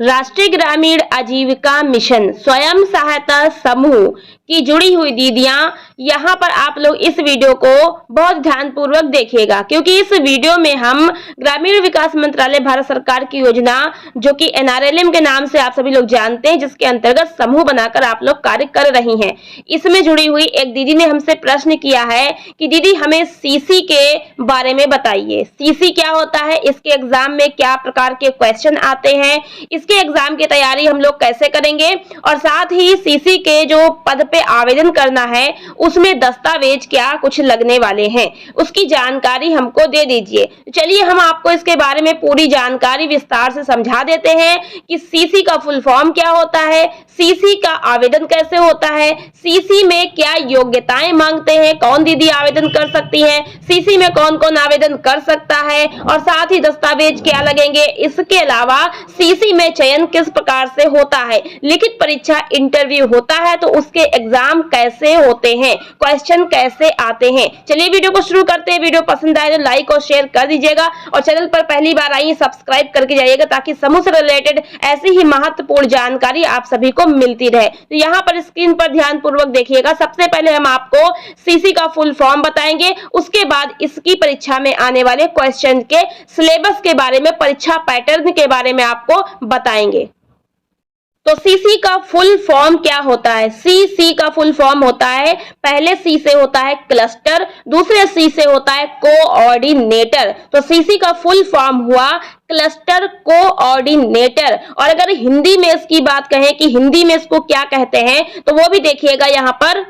राष्ट्रीय ग्रामीण आजीविका मिशन स्वयं सहायता समूह की जुड़ी हुई दीदियां, यहाँ पर आप लोग इस वीडियो को बहुत ध्यानपूर्वक देखिएगा, क्योंकि इस वीडियो में हम ग्रामीण विकास मंत्रालय भारत सरकार की योजना जो कि NRLM के नाम से आप सभी लोग जानते हैं, जिसके अंतर्गत समूह बनाकर आप लोग कार्य कर रही हैं, इसमें जुड़ी हुई एक दीदी ने हमसे प्रश्न किया है कि दीदी हमें CC के बारे में बताइए। CC क्या होता है, इसके एग्जाम में क्या प्रकार के क्वेश्चन आते हैं, इसके एग्जाम की तैयारी हम लोग कैसे करेंगे, और साथ ही CC के जो पद पे आवेदन करना है उसमें दस्तावेज क्या कुछ लगने वाले हैं, उसकी जानकारी हमको दे दीजिए। चलिए हम आपको इसके बारे में पूरी जानकारी विस्तार से समझा देते हैं कि CC का फुल फॉर्म क्या होता है, CC का आवेदन कैसे होता है, CC में क्या योग्यताएं मांगते हैं, कौन दीदी आवेदन कर सकती है, CC में कौन कौन आवेदन कर सकता है, और साथ ही दस्तावेज क्या लगेंगे। इसके अलावा CC में चयन किस प्रकार से होता है, लिखित परीक्षा इंटरव्यू होता है तो उसके एग्जाम कैसे होते हैं, क्वेश्चन कैसे आते हैं। चलिए वीडियो को शुरू करते हैं। वीडियो पसंद आए तो लाइक और शेयर कर दीजिएगा, और चैनल पर पहली बार आइए सब्सक्राइब करके जाइएगा, ताकि समूह से रिलेटेड ऐसी ही महत्वपूर्ण जानकारी आप सभी को मिलती रहे। तो यहाँ पर स्क्रीन पर ध्यानपूर्वक देखिएगा। सबसे पहले हम आपको CC का फुल फॉर्म बताएंगे, उसके बाद इसकी परीक्षा में आने वाले क्वेश्चन के सिलेबस के बारे में, परीक्षा पैटर्न के बारे में आपको बताएंगे। तो CC का फुल फॉर्म क्या होता है? CC का फुल फॉर्म होता है, पहले C से होता है क्लस्टर, दूसरे C से होता है कोऑर्डिनेटर। तो CC का फुल फॉर्म हुआ क्लस्टर कोऑर्डिनेटर। और अगर हिंदी में इसकी बात कहें कि हिंदी में इसको क्या कहते हैं, तो वो भी देखिएगा यहाँ पर,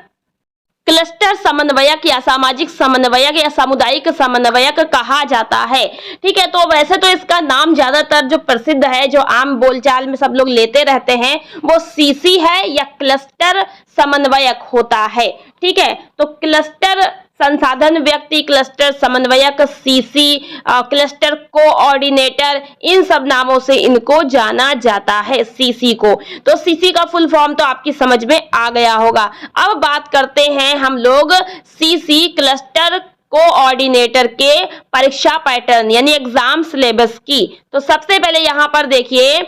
क्लस्टर समन्वयक या सामाजिक समन्वयक या सामुदायिक समन्वयक कहा जाता है। ठीक है, तो वैसे तो इसका नाम ज्यादातर जो प्रसिद्ध है, जो आम बोलचाल में सब लोग लेते रहते हैं, वो CC है या क्लस्टर समन्वयक होता है। ठीक है, तो क्लस्टर संसाधन व्यक्ति, क्लस्टर समन्वयक, CC, क्लस्टर कोऑर्डिनेटर, इन सब नामों से इनको जाना जाता है CC को। तो CC का फुल फॉर्म तो आपकी समझ में आ गया होगा। अब बात करते हैं हम लोग CC क्लस्टर कोऑर्डिनेटर के परीक्षा पैटर्न यानी एग्जाम सिलेबस की। तो सबसे पहले यहाँ पर देखिए,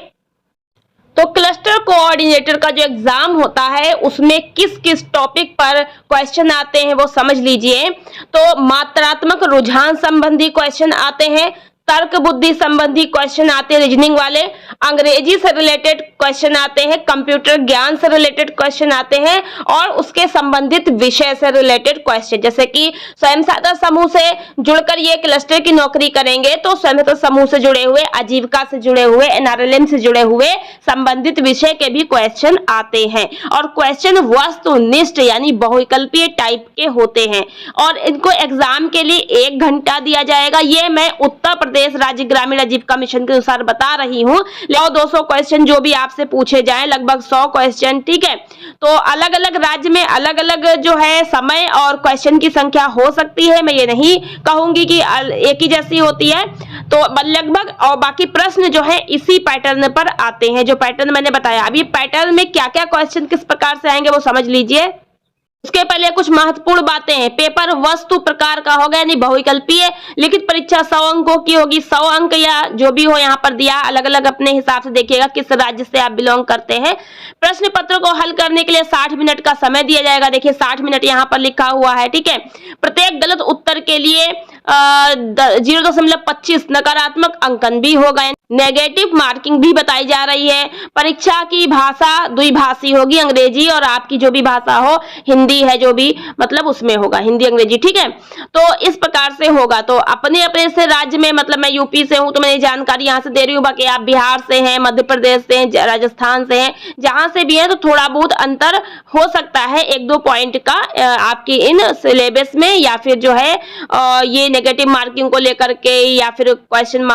तो क्लस्टर कोऑर्डिनेटर का जो एग्जाम होता है उसमें किस किस टॉपिक पर क्वेश्चन आते हैं वो समझ लीजिए। तो मात्रात्मक रुझान संबंधी क्वेश्चन आते हैं, तर्क बुद्धि संबंधी क्वेश्चन आते हैं रीजनिंग वाले, अंग्रेजी से रिलेटेड क्वेश्चन आते हैं, कंप्यूटर ज्ञान से रिलेटेड क्वेश्चन आते हैं, और उसके संबंधित विषय से रिलेटेड क्वेश्चन, जैसे कि स्वयं सहायता समूह से जुड़कर ये क्लस्टर की नौकरी करेंगे तो स्वयं सहायता समूह से जुड़े हुए, आजीविका से जुड़े हुए, NRLM से जुड़े हुए संबंधित विषय के भी क्वेश्चन आते हैं। और क्वेश्चन वस्तुनिष्ठ यानी बहुविकल्पीय टाइप के होते हैं, और इनको एग्जाम के लिए 1 घंटा दिया जाएगा। ये मैं उत्तर प्रदेश राज्य ग्रामीण आजीविका मिशन के अनुसार बता रही हूँ। 200 क्वेश्चन जो भी आपसे पूछे जाए, लगभग 100 क्वेश्चन। ठीक है, तो अलग अलग राज्य में अलग अलग जो है समय और क्वेश्चन की संख्या हो सकती है, मैं ये नहीं कहूंगी कि एक ही जैसी होती है। तो लगभग, और बाकी प्रश्न जो है इसी पैटर्न पर आते हैं, जो पैटर्न मैंने बताया। अब ये पैटर्न में क्या क्या क्वेश्चन किस प्रकार से आएंगे वो समझ लीजिए। उसके पहले कुछ महत्वपूर्ण बातें हैं। पेपर वस्तु प्रकार का होगा यानी बहुविकल्पीय, लिखित परीक्षा 100 अंकों की होगी, 100 अंक या जो भी हो यहाँ पर दिया, अलग अलग अपने हिसाब से देखिएगा किस राज्य से आप बिलोंग करते हैं। प्रश्न पत्र को हल करने के लिए 60 मिनट का समय दिया जाएगा। देखिए 60 मिनट यहाँ पर लिखा हुआ है। ठीक है, प्रत्येक गलत उत्तर के लिए 0.25 नकारात्मक अंकन भी होगा, नेगेटिव मार्किंग भी बताई जा रही है। परीक्षा की भाषा द्विभाषी होगी, अंग्रेजी और आपकी जो भी भाषा हो, हिंदी है जो भी, मतलब उसमें होगा हिंदी अंग्रेजी। ठीक है, तो इस प्रकार से होगा। तो अपने अपने से राज्य में, मतलब मैं यूपी से हूं तो मैं जानकारी यहाँ से दे रही हूँ, बाकी आप बिहार से हैं, मध्य प्रदेश से हैं, राजस्थान से हैं, जहां से भी है तो थोड़ा बहुत अंतर हो सकता है 1-2 पॉइंट का आपकी इन सिलेबस में, या फिर जो है ये नेगेटिव मार्किंग को लेकर के, या फिर क्वेश्चन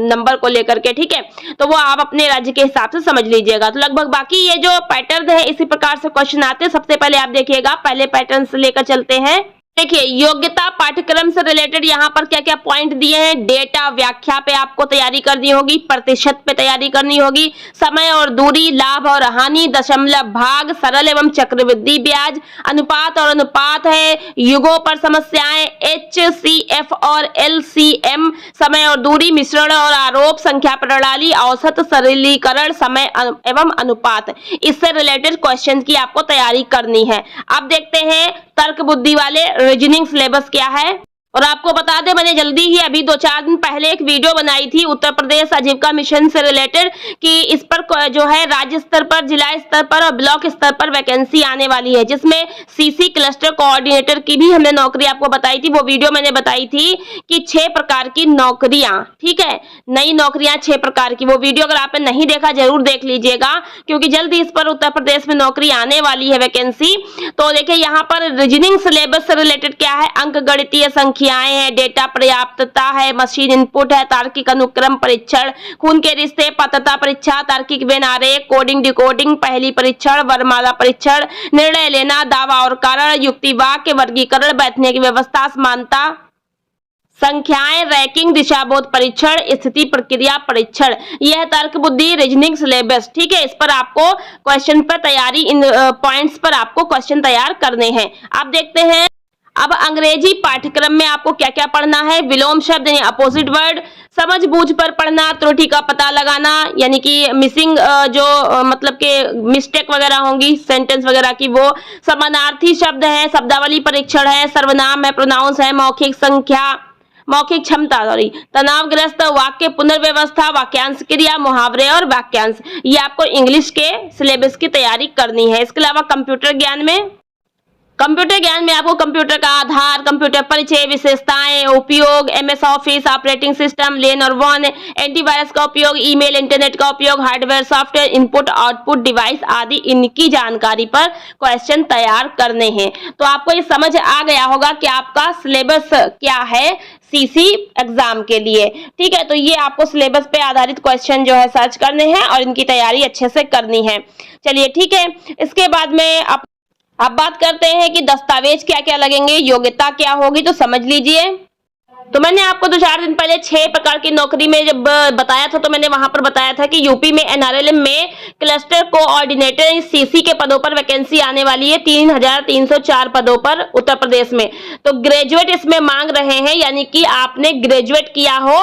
नंबर को लेकर के। ठीक है, तो वो आप अपने राज्य के हिसाब से समझ लीजिएगा। तो लगभग बाकी ये जो पैटर्न है इसी प्रकार से क्वेश्चन आते हैं। सबसे पहले आप देखिएगा, पहले पैटर्न से लेकर चलते हैं। देखिए योग्यता पाठ्यक्रम से रिलेटेड यहाँ पर क्या क्या पॉइंट दिए हैं। डेटा व्याख्या पे आपको तैयारी करनी होगी, प्रतिशत पे तैयारी करनी होगी, समय और दूरी, लाभ और हानि, दशमलव भाग, सरल एवं चक्रवृद्धि ब्याज, अनुपात और अनुपात है, युगों पर समस्याएं, HCF और LCM, समय और दूरी, मिश्रण और आरोप, संख्या प्रणाली, औसत, सरलीकरण, समय एवं अनुपात, इससे रिलेटेड क्वेश्चन की आपको तैयारी करनी है। अब देखते हैं तर्क बुद्धि वाले रीजनिंग सिलेबस क्या है। और आपको बता दें मैंने जल्दी ही अभी 2-4 दिन पहले एक वीडियो बनाई थी उत्तर प्रदेश आजीविका मिशन से रिलेटेड कि इस पर जो है राज्य स्तर पर, जिला स्तर पर और ब्लॉक स्तर पर वैकेंसी आने वाली है, जिसमें सीसी क्लस्टर कोऑर्डिनेटर की भी हमने नौकरी आपको बताई थी। वो वीडियो मैंने बताई थी कि 6 प्रकार की नौकरियां, ठीक है, नई नौकरियां 6 प्रकार की। वो वीडियो अगर आपने नहीं देखा जरूर देख लीजिएगा क्योंकि जल्दी इस पर उत्तर प्रदेश में नौकरी आने वाली है, वैकेंसी। तो देखिए यहाँ पर रीजनिंग सिलेबस से रिलेटेड क्या है, अंक गणितीय संख्याएं है, डेटा पर्याप्तता है, मशीन इनपुट है, तार्किक अनुक्रम परीक्षण, खून के रिश्ते, पात्रता परीक्षा, तार्किक वेन आरेख, कोडिंग डिकोडिंग, पहली परीक्षण, वर्णमाला परीक्षण, निर्णय लेना, दावा और कारण, युक्ति वाक्य, वर्गीकरण, बैठने की व्यवस्था, समानता, संख्याएं, रैंकिंग, दिशाबोध परीक्षण, स्थिति प्रक्रिया परीक्षण, यह तर्क बुद्धि रीजनिंग सिलेबस, ठीक है। इस पर आपको क्वेश्चन पर तैयारी, इन पॉइंट्स पर आपको क्वेश्चन तैयार करने हैं। अब देखते हैं अब अंग्रेजी पाठ्यक्रम में आपको क्या क्या पढ़ना है। विलोम शब्द यानी अपोजिट वर्ड, समझ बूझ पर पढ़ना, त्रुटि का पता लगाना यानी कि मिसिंग जो मतलब के मिस्टेक वगैरह होंगी सेंटेंस वगैरह की, वो समानार्थी शब्द है, शब्दावली परीक्षण है, सर्वनाम है, प्रोनाउंस है, मौखिक क्षमता, तनावग्रस्त वाक्य पुनर्व्यवस्था, वाक्यांश क्रिया, मुहावरे और वाक्यांश, ये आपको इंग्लिश के सिलेबस की तैयारी करनी है। इसके अलावा कंप्यूटर ज्ञान में आपको कंप्यूटर का आधार, कंप्यूटर परिचय, विशेषताएं, उपयोग, MS ऑफिस, ऑपरेटिंग सिस्टम, लेन और वन, एंटीवायरस का उपयोग, ईमेल, इंटरनेट का उपयोग, hardware, software, input output device आदि, इनकी जानकारी पर क्वेश्चन तैयार करने हैं। तो आपको ये समझ आ गया होगा कि आपका सिलेबस क्या है सीसी एग्जाम के लिए, ठीक है। तो ये आपको सिलेबस पे आधारित क्वेश्चन जो है सर्च करने हैं और इनकी तैयारी अच्छे से करनी है। चलिए ठीक है, इसके बाद में अब बात करते हैं कि दस्तावेज क्या क्या लगेंगे, योग्यता क्या होगी, तो समझ लीजिए। तो मैंने आपको 2-4 दिन पहले 6 प्रकार की नौकरी में जब बताया था तो मैंने वहां पर बताया था कि यूपी में NRLM में क्लस्टर कोऑर्डिनेटर सीसी के पदों पर वैकेंसी आने वाली है 3304 पदों पर उत्तर प्रदेश में। तो ग्रेजुएट इसमें मांग रहे हैं, यानी कि आपने ग्रेजुएट किया हो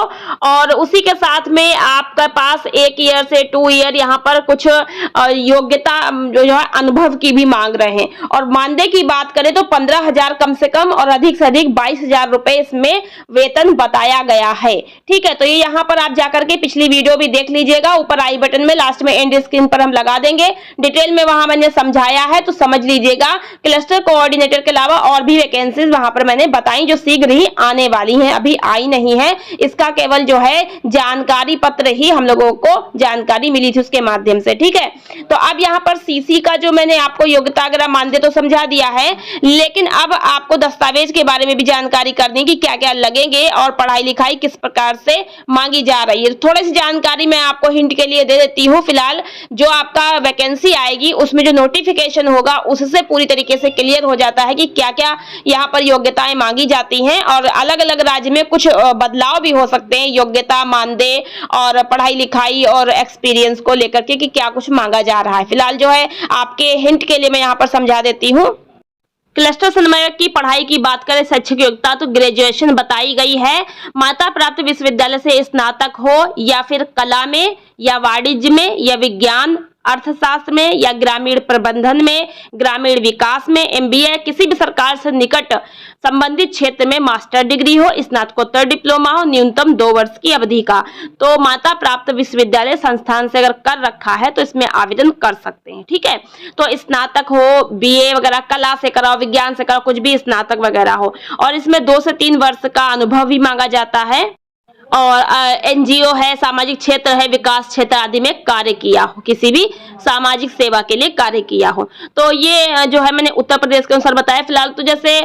और उसी के साथ में आपके पास 1 ईयर से 2 ईयर यहाँ पर कुछ योग्यता जो है अनुभव की भी मांग रहे हैं। और मानदेय की बात करें तो 15,000 कम से कम और अधिक से अधिक 22,000 रुपए इसमें वेतन बताया गया है, ठीक है। तो ये यहाँ पर आप जाकर के पिछली वीडियो भी देख लीजिएगा, ऊपर आई बटन में लास्ट में एंड स्क्रीन पर हम लगा देंगे, डिटेल में वहां मैंने समझाया है, तो समझ लीजिएगा। क्लस्टर कोऑर्डिनेटर के अलावा और भी वैकेंसीज वहां पर मैंने बताई जो शीघ्र ही आने वाली हैं, अभी आई नहीं है। इसका केवल जो है जानकारी पत्र ही हम लोगों को जानकारी मिली थी उसके माध्यम से, ठीक है। तो अब यहाँ पर सीसी का जो मैंने आपको योग्यता वगैरह मानदेय तो समझा दिया है, लेकिन अब आपको दस्तावेज के बारे में भी जानकारी करनी कि क्या क्या लगेंगे और पढ़ाई लिखाई किस प्रकार से मांगी जा रही है। थोड़ी सी जानकारी मैं आपको हिंट के लिए दे देती हूँ। फिलहाल जो आपका वैकेंसी आएगी उसमें जो नोटिफिकेशन होगा उससे पूरी तरीके से क्लियर हो जाता है कि क्या क्या यहाँ पर योग्यताएं मांगी जाती हैं, और अलग अलग राज्य में कुछ बदलाव भी हो सकते हैं योग्यता, मानदेय और पढ़ाई लिखाई और एक्सपीरियंस को लेकर के कि क्या कुछ मांगा जा रहा है। फिलहाल जो है आपके हिंट के लिए मैं यहाँ पर समझा देती हूँ। क्लस्टर समन्वयक की पढ़ाई की बात करें, शैक्षिक योग्यता तो ग्रेजुएशन बताई गई है। मान्यता प्राप्त विश्वविद्यालय से स्नातक हो या फिर कला में या वाणिज्य में या विज्ञान अर्थशास्त्र में या ग्रामीण प्रबंधन में, ग्रामीण विकास में, MBA, किसी भी सरकार से निकट संबंधित क्षेत्र में मास्टर डिग्री हो, स्नातकोत्तर डिप्लोमा हो, न्यूनतम 2 वर्ष की अवधि का। तो मान्यता प्राप्त विश्वविद्यालय संस्थान से अगर कर रखा है तो इसमें आवेदन कर सकते हैं, ठीक है। तो स्नातक हो, BA वगैरह, कला से कराओ, विज्ञान से कराओ, कुछ भी स्नातक वगैरह हो, और इसमें 2 से 3 वर्ष का अनुभव भी मांगा जाता है। और एनजीओ है, सामाजिक क्षेत्र है, विकास क्षेत्र आदि में कार्य किया हो, किसी भी सामाजिक सेवा के लिए कार्य किया हो। तो ये जो है मैंने उत्तर प्रदेश के अनुसार बताया। फिलहाल तो जैसे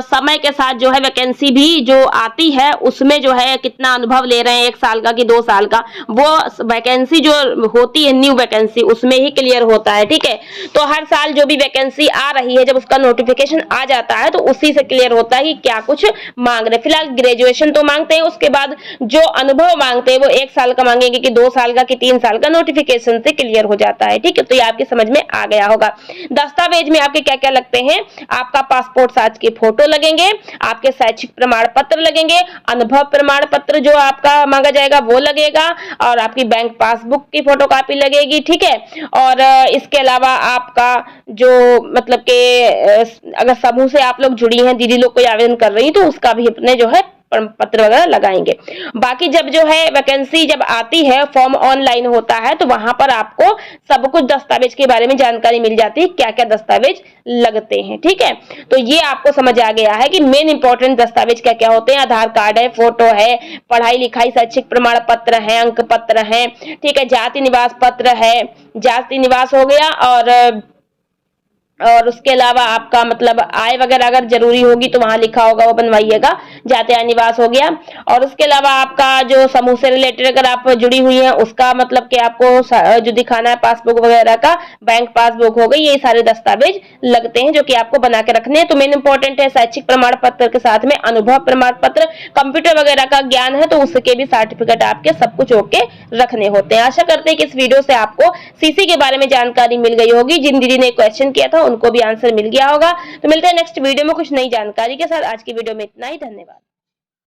समय के साथ जो है वैकेंसी भी जो आती है उसमें जो है कितना अनुभव ले रहे हैं, 1 साल का कि 2 साल का, वो वैकेंसी जो होती है न्यू वैकेंसी उसमें ही क्लियर होता है। ठीक है, तो हर साल जो भी वैकेंसी आ रही है जब उसका नोटिफिकेशन आ जाता है तो उसी से क्लियर होता है कि क्या कुछ मांग रहे। फिलहाल ग्रेजुएशन तो मांगते हैं, उसके बाद जो अनुभव मांगते हैं वो 1 साल का मांगेंगे कि 2 साल का कि 3 साल का, नोटिफिकेशन से क्लियर हो जाता है। ठीक है, तो ये आपकी समझ में आ गया होगा। दस्तावेज में आपके क्या क्या लगते हैं, आपका पासपोर्ट साइज की फोटो लगेंगे, आपके शैक्षिक प्रमाण पत्र लगेंगे, अनुभव प्रमाण पत्र जो आपका मांगा जाएगा वो लगेगा, और आपकी बैंक पासबुक की फोटोकॉपी लगेगी। ठीक है, और इसके अलावा आपका जो मतलब के अगर समूह से आप लोग जुड़ी हैं, दीदी लोग कोई आवेदन कर रही है तो उसका भी अपने जो है पत्र वगैरह लगाएंगे। बाकी जब जो है वैकेंसी जब आती है, फॉर्म ऑनलाइन होता है तो वहां पर आपको सब कुछ दस्तावेज के बारे में जानकारी मिल जाती है, क्या क्या दस्तावेज लगते हैं। ठीक है, तो ये आपको समझ आ गया है कि मेन इंपॉर्टेंट दस्तावेज क्या क्या होते हैं। आधार कार्ड है, फोटो है, पढ़ाई लिखाई शैक्षिक प्रमाण पत्र है, अंक पत्र है। ठीक है, जाति निवास पत्र है, जाति निवास हो गया, और उसके अलावा आपका मतलब आय वगैरह अगर जरूरी होगी तो वहां लिखा होगा वो बनवाइएगा, जाति आय निवास हो गया। और उसके अलावा आपका जो समूह से रिलेटेड अगर आप जुड़ी हुई हैं उसका मतलब कि आपको जो दिखाना है पासबुक वगैरह का, बैंक पासबुक हो गई, ये सारे दस्तावेज लगते हैं जो कि आपको बना के रखने हैं। तो मेन इंपॉर्टेंट है शैक्षिक प्रमाण पत्र के साथ में अनुभव प्रमाण पत्र, कंप्यूटर वगैरह का ज्ञान है तो उसके भी सर्टिफिकेट आपके सब कुछ ओके रखने होते हैं। आशा करते हैं कि इस वीडियो से आपको सीसी के बारे में जानकारी मिल गई होगी। जिन दीदी ने क्वेश्चन किया था उनको भी आंसर मिल गया होगा। तो मिलते हैं नेक्स्ट वीडियो में कुछ नई जानकारी के साथ। आज की वीडियो में इतना ही, धन्यवाद।